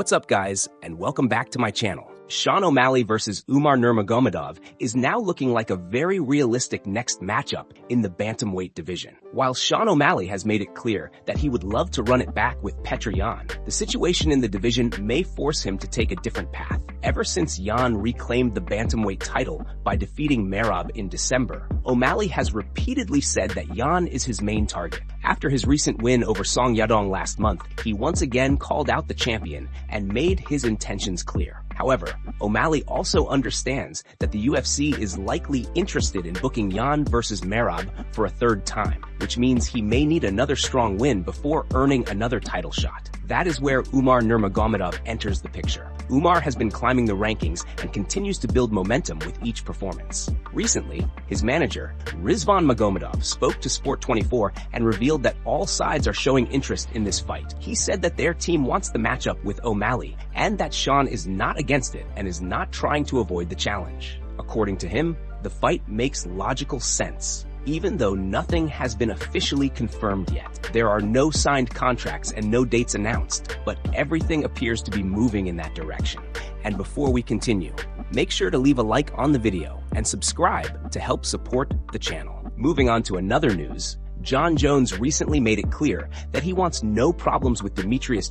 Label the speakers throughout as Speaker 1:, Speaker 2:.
Speaker 1: What's up, guys, and welcome back to my channel. Sean O'Malley versus Umar Nurmagomedov is now looking like a very realistic next matchup in the Bantamweight division. While Sean O'Malley has made it clear that he would love to run it back with Petr, the situation in the division may force him to take a different path. Ever since Jan reclaimed the Bantamweight title by defeating Merab in December, O'Malley has repeatedly said that Jan is his main target. After his recent win over Song Yadong last month, he once again called out the champion and made his intentions clear. However, O'Malley also understands that the UFC is likely interested in booking Jan versus Merab for a third time, which means he may need another strong win before earning another title shot. That is where Umar Nurmagomedov enters the picture. Umar has been climbing the rankings and continues to build momentum with each performance. Recently, his manager, Rizvan Magomedov, spoke to Sport24 and revealed that all sides are showing interest in this fight. He said that their team wants the matchup with O'Malley and that Sean is not against it and is not trying to avoid the challenge. According to him, the fight makes logical sense. Even though nothing has been officially confirmed yet, there are no signed contracts and no dates announced, but everything appears to be moving in that direction. And before we continue, make sure to leave a like on the video and subscribe to help support the channel. Moving on to another news, Jon Jones recently made it clear that he wants no problems with Demetrious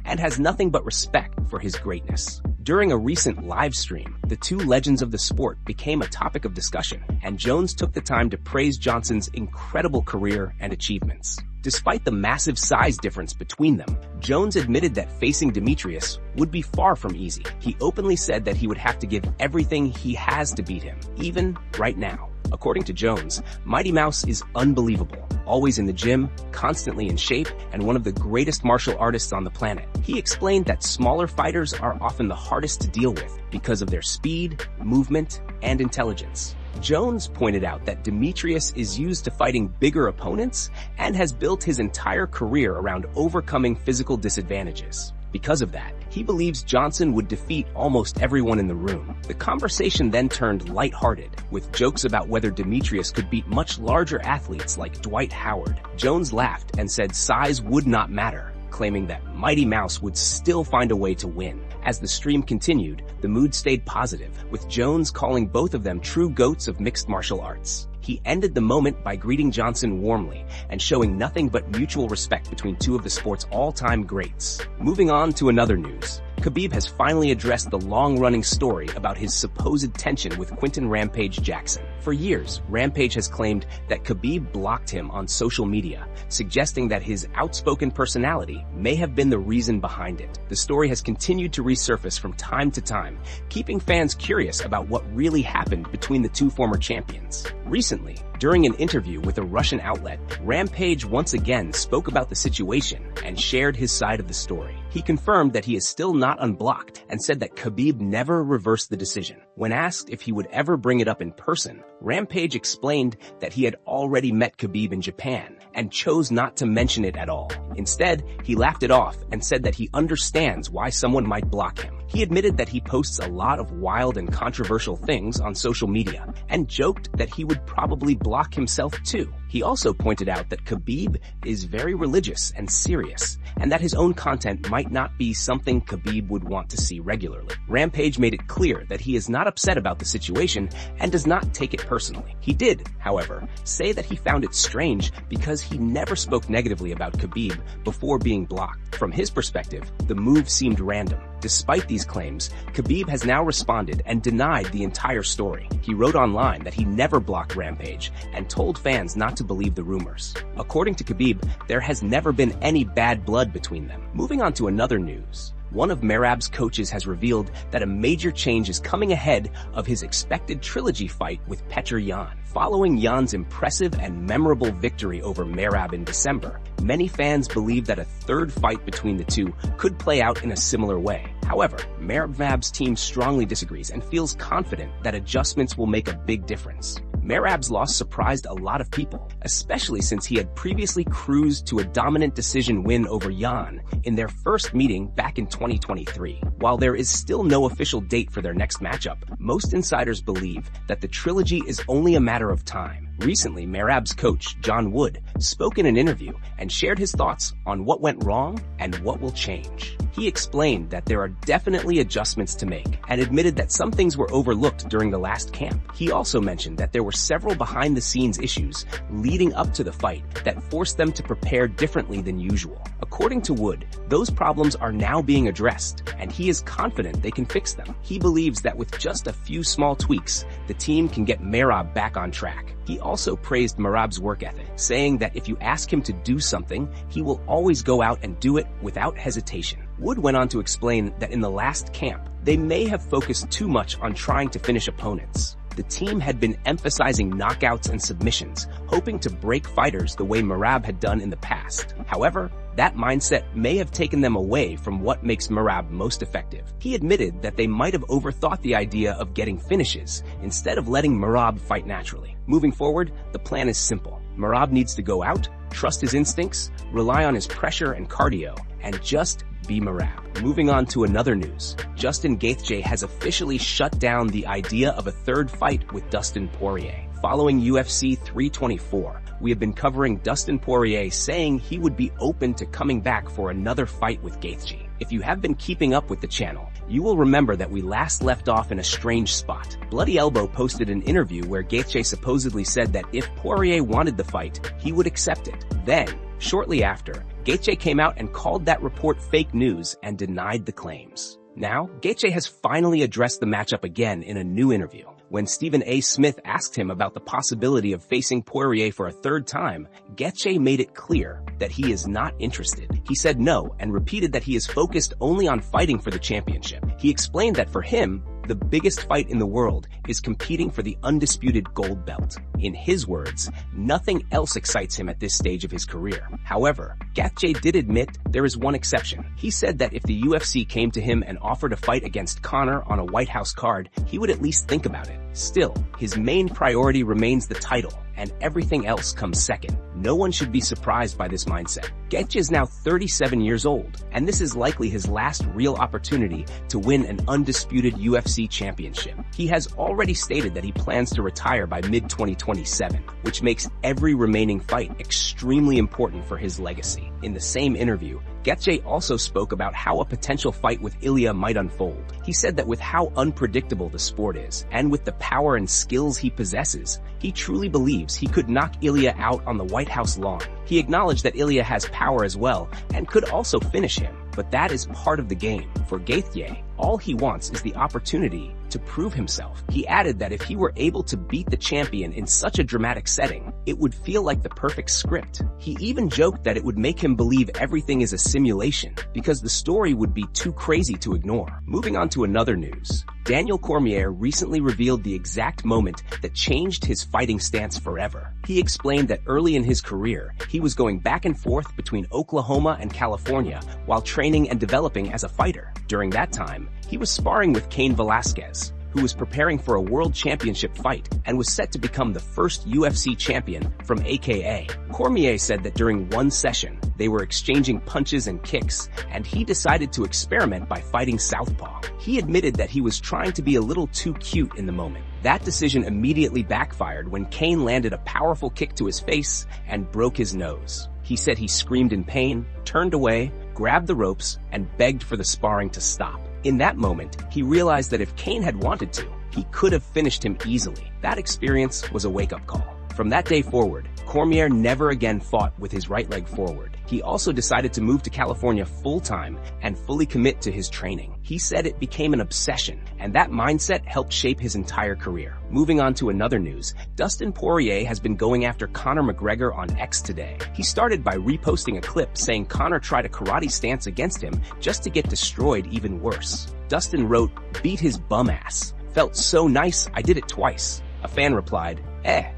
Speaker 1: and has nothing but respect for his greatness. During a recent live stream, the two legends of the sport became a topic of discussion, and Jones took the time to praise Johnson's incredible career and achievements. Despite the massive size difference between them, Jones admitted that facing Demetrious would be far from easy. He openly said that he would have to give everything he has to beat him, even right now. According to Jones, Mighty Mouse is unbelievable, always in the gym, constantly in shape, and one of the greatest martial artists on the planet. He explained that smaller fighters are often the hardest to deal with because of their speed, movement, and intelligence. Jones pointed out that Demetrious is used to fighting bigger opponents and has built his entire career around overcoming physical disadvantages. Because of that, he believes Johnson would defeat almost everyone in the room. The conversation then turned lighthearted, with jokes about whether Demetrious could beat much larger athletes like Dwight Howard. Jones laughed and said size would not matter, claiming that Mighty Mouse would still find a way to win. As the stream continued, the mood stayed positive, with Jones calling both of them true goats of mixed martial arts. He ended the moment by greeting Johnson warmly and showing nothing but mutual respect between two of the sport's all-time greats. Moving on to another news. Khabib has finally addressed the long-running story about his supposed tension with Quinton Rampage Jackson. For years, Rampage has claimed that Khabib blocked him on social media, suggesting that his outspoken personality may have been the reason behind it. The story has continued to resurface from time to time, keeping fans curious about what really happened between the two former champions. Recently, during an interview with a Russian outlet, Rampage once again spoke about the situation and shared his side of the story. He confirmed that he is still not unblocked and said that Khabib never reversed the decision. When asked if he would ever bring it up in person, Rampage explained that he had already met Khabib in Japan and chose not to mention it at all. Instead, he laughed it off and said that he understands why someone might block him. He admitted that he posts a lot of wild and controversial things on social media and joked that he would probably block himself too. He also pointed out that Khabib is very religious and serious, and that his own content might not be something Khabib would want to see regularly. Rampage made it clear that he is not upset about the situation and does not take it personally. He did, however, say that he found it strange because he never spoke negatively about Khabib before being blocked. From his perspective, the move seemed random. Despite these claims, Khabib has now responded and denied the entire story. He wrote online that he never blocked Rampage and told fans not to believe the rumors. According to Khabib, there has never been any bad blood between them. Moving on to another news. One of Merab's coaches has revealed that a major change is coming ahead of his expected trilogy fight with Petr. Following Jan's impressive and memorable victory over Merab in December, many fans believe that a third fight between the two could play out in a similar way. However, Merab's team strongly disagrees and feels confident that adjustments will make a big difference. Merab's loss surprised a lot of people, especially since he had previously cruised to a dominant decision win over Jan in their first meeting back in 2023. While there is still no official date for their next matchup, most insiders believe that the trilogy is only a matter of time. Recently, Merab's coach, Jon Jones, spoke in an interview and shared his thoughts on what went wrong and what will change. He explained that there are definitely adjustments to make and admitted that some things were overlooked during the last camp. He also mentioned that there were several behind-the-scenes issues leading up to the fight that forced them to prepare differently than usual. According to Wood, those problems are now being addressed, and he is confident they can fix them. He believes that with just a few small tweaks, the team can get Merab back on track. He also praised Merab's work ethic, saying that if you ask him to do something, he will always go out and do it without hesitation. Wood went on to explain that in the last camp, they may have focused too much on trying to finish opponents. The team had been emphasizing knockouts and submissions, hoping to break fighters the way Merab had done in the past. However, that mindset may have taken them away from what makes Merab most effective. He admitted that they might have overthought the idea of getting finishes instead of letting Merab fight naturally. Moving forward, the plan is simple. Merab needs to go out, trust his instincts, rely on his pressure and cardio, and just be Merab. Moving on to another news, Gaethje has officially shut down the idea of a third fight with Dustin Poirier. Following UFC 324, we have been covering Dustin Poirier saying he would be open to coming back for another fight with Gaethje. If you have been keeping up with the channel, you will remember that we last left off in a strange spot. Bloody Elbow posted an interview where Gaethje supposedly said that if Poirier wanted the fight, he would accept it. Then, shortly after, Gaethje came out and called that report fake news and denied the claims. Now, Gaethje has finally addressed the matchup again in a new interview. When Stephen A. Smith asked him about the possibility of facing Poirier for a third time, Gaethje made it clear that he is not interested. He said no and repeated that he is focused only on fighting for the championship. He explained that for him, the biggest fight in the world is competing for the undisputed gold belt. In his words, nothing else excites him at this stage of his career. However, Gaethje did admit there is one exception. He said that if the UFC came to him and offered a fight against Conor on a White House card, he would at least think about it. Still, his main priority remains the title, and everything else comes second. No one should be surprised by this mindset. Gaethje is now 37 years old, and this is likely his last real opportunity to win an undisputed UFC championship. He has already stated that he plans to retire by mid-2027, which makes every remaining fight extremely important for his legacy. In the same interview, Gaethje also spoke about how a potential fight with Ilia might unfold. He said that with how unpredictable the sport is, and with the power and skills he possesses, he truly believes he could knock Ilia out on the White House lawn. He acknowledged that Ilia has power as well, and could also finish him. But that is part of the game. For Gaethje, all he wants is the opportunity to prove himself. He added that if he were able to beat the champion in such a dramatic setting, it would feel like the perfect script. He even joked that it would make him believe everything is a simulation, because the story would be too crazy to ignore. Moving on to another news. Daniel Cormier recently revealed the exact moment that changed his fighting stance forever. He explained that early in his career, he was going back and forth between Oklahoma and California while training and developing as a fighter. During that time, he was sparring with Cain Velasquez, who was preparing for a world championship fight and was set to become the first UFC champion from AKA. Cormier said that during one session, they were exchanging punches and kicks, and he decided to experiment by fighting southpaw. He admitted that he was trying to be a little too cute in the moment. That decision immediately backfired when Cain landed a powerful kick to his face and broke his nose. He said he screamed in pain, turned away, grabbed the ropes, and begged for the sparring to stop. In that moment, he realized that if Cain had wanted to, he could have finished him easily. That experience was a wake-up call. From that day forward, Cormier never again fought with his right leg forward. He also decided to move to California full-time and fully commit to his training. He said it became an obsession, and that mindset helped shape his entire career. Moving on to another news, Dustin Poirier has been going after Conor McGregor on X today. He started by reposting a clip saying Conor tried a karate stance against him just to get destroyed even worse. Dustin wrote, "Beat his bum ass. Felt so nice, I did it twice." A fan replied,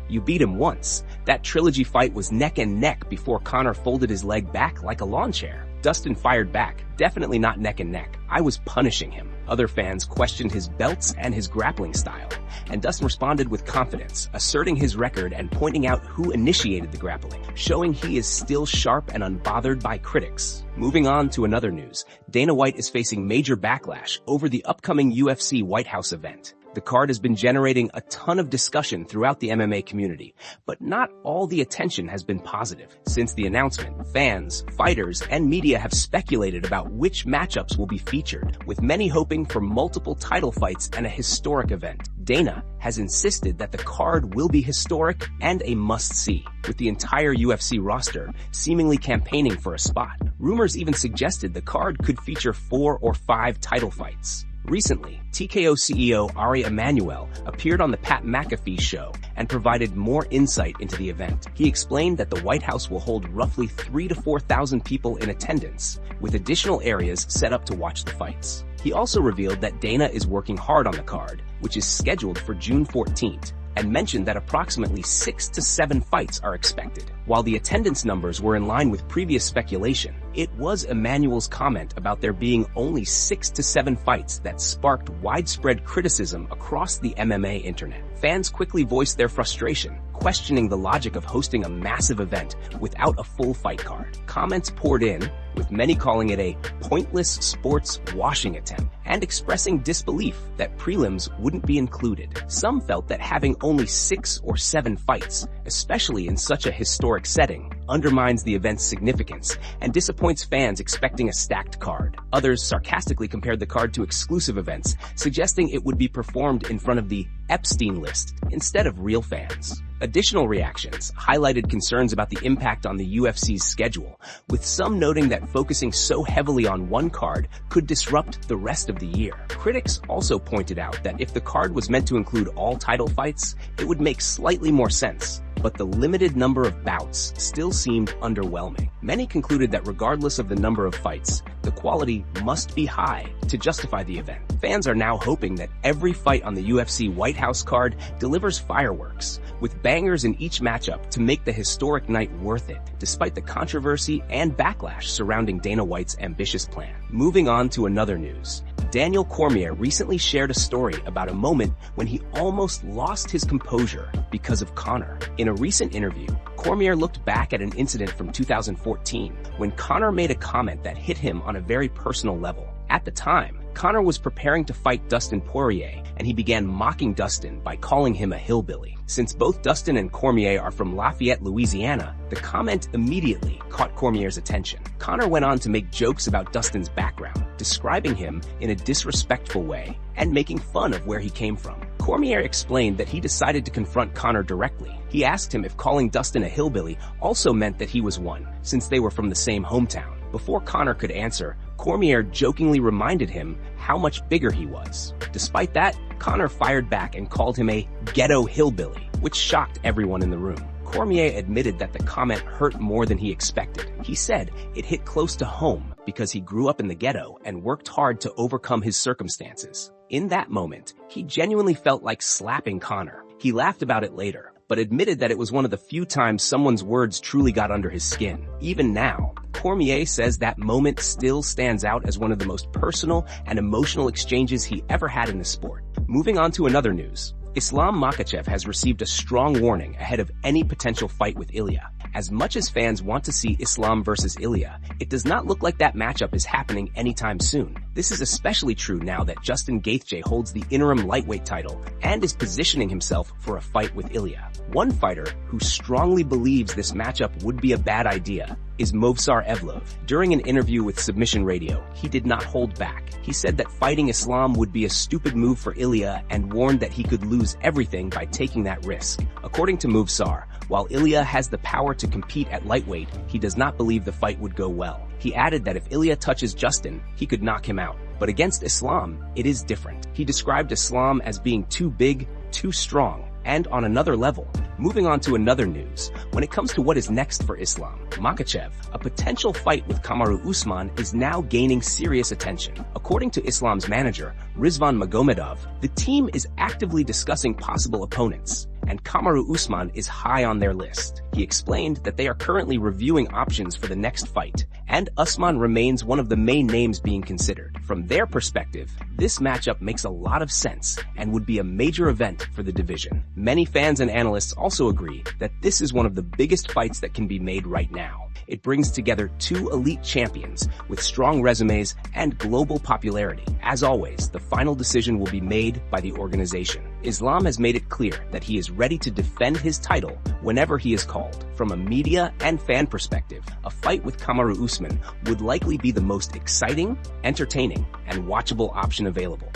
Speaker 1: you beat him once. That trilogy fight was neck and neck before Conor folded his leg back like a lawn chair. Dustin fired back, definitely not neck and neck. I was punishing him. Other fans questioned his belts and his grappling style, and Dustin responded with confidence, asserting his record and pointing out who initiated the grappling, showing he is still sharp and unbothered by critics. Moving on to another news, Dana White is facing major backlash over the upcoming UFC White House event. The card has been generating a ton of discussion throughout the MMA community, but not all the attention has been positive. Since the announcement, fans, fighters, and media have speculated about which matchups will be featured, with many hoping for multiple title fights and a historic event. Dana has insisted that the card will be historic and a must-see, with the entire UFC roster seemingly campaigning for a spot. Rumors even suggested the card could feature 4 or 5 title fights. Recently, TKO CEO Ari Emanuel appeared on the Pat McAfee show and provided more insight into the event. He explained that the White House will hold roughly 3,000 to 4,000 people in attendance, with additional areas set up to watch the fights. He also revealed that Dana is working hard on the card, which is scheduled for June 14th, and mentioned that approximately 6 to 7 fights are expected. While the attendance numbers were in line with previous speculation, it was Emanuel's comment about there being only 6 to 7 fights that sparked widespread criticism across the MMA internet. Fans quickly voiced their frustration, questioning the logic of hosting a massive event without a full fight card. Comments poured in, with many calling it a pointless sports washing attempt and expressing disbelief that prelims wouldn't be included. Some felt that having only 6 or 7 fights, especially in such a historic setting, undermines the event's significance and disappoints fans expecting a stacked card. Others sarcastically compared the card to exclusive events, suggesting it would be performed in front of the Epstein list instead of real fans. Additional reactions highlighted concerns about the impact on the UFC's schedule, with some noting that focusing so heavily on one card could disrupt the rest of the year. Critics also pointed out that if the card was meant to include all title fights, it would make slightly more sense, but the limited number of bouts still seemed underwhelming. Many concluded that regardless of the number of fights, the quality must be high to justify the event. Fans are now hoping that every fight on the UFC White House card delivers fireworks, with bangers in each matchup to make the historic night worth it, despite the controversy and backlash surrounding Dana White's ambitious plan. Moving on to another news. Daniel Cormier recently shared a story about a moment when he almost lost his composure because of Conor. In a recent interview, Cormier looked back at an incident from 2014 when Conor made a comment that hit him on a very personal level. At the time, Conor was preparing to fight Dustin Poirier, and he began mocking Dustin by calling him a hillbilly. Since both Dustin and Cormier are from Lafayette, Louisiana, the comment immediately caught Cormier's attention. Conor went on to make jokes about Dustin's background, describing him in a disrespectful way and making fun of where he came from. Cormier explained that he decided to confront Conor directly. He asked him if calling Dustin a hillbilly also meant that he was one, since they were from the same hometown. Before Conor could answer, Cormier jokingly reminded him how much bigger he was. Despite that, Conor fired back and called him a ghetto hillbilly, which shocked everyone in the room. Cormier admitted that the comment hurt more than he expected. He said it hit close to home because he grew up in the ghetto and worked hard to overcome his circumstances. In that moment, he genuinely felt like slapping Conor. He laughed about it later, but admitted that it was one of the few times someone's words truly got under his skin. Even now, Cormier says that moment still stands out as one of the most personal and emotional exchanges he ever had in the sport. Moving on to another news. Islam Makhachev has received a strong warning ahead of any potential fight with Ilia. As much as fans want to see Islam versus Ilia, it does not look like that matchup is happening anytime soon. This is especially true now that Justin Gaethje holds the interim lightweight title and is positioning himself for a fight with Ilia. One fighter who strongly believes this matchup would be a bad idea is Movsar Evloev. During an interview with Submission Radio, he did not hold back. He said that fighting Islam would be a stupid move for Ilia and warned that he could lose everything by taking that risk. According to Movsar, while Ilia has the power to compete at lightweight, he does not believe the fight would go well. He added that if Ilia touches Justin, he could knock him out. But against Islam, it is different. He described Islam as being too big, too strong, and on another level. Moving on to another news. When it comes to what is next for Islam, Makhachev, a potential fight with Kamaru Usman, is now gaining serious attention. According to Islam's manager, Rizvan Magomedov, the team is actively discussing possible opponents, and Kamaru Usman is high on their list. He explained that they are currently reviewing options for the next fight, and Usman remains one of the main names being considered. From their perspective, this matchup makes a lot of sense and would be a major event for the division. Many fans and analysts also agree that this is one of the biggest fights that can be made right now. It brings together two elite champions with strong resumes and global popularity. As always, the final decision will be made by the organization. Islam has made it clear that he is ready to defend his title whenever he is called. From a media and fan perspective, a fight with Kamaru Usman would likely be the most exciting, entertaining, and watchable option available.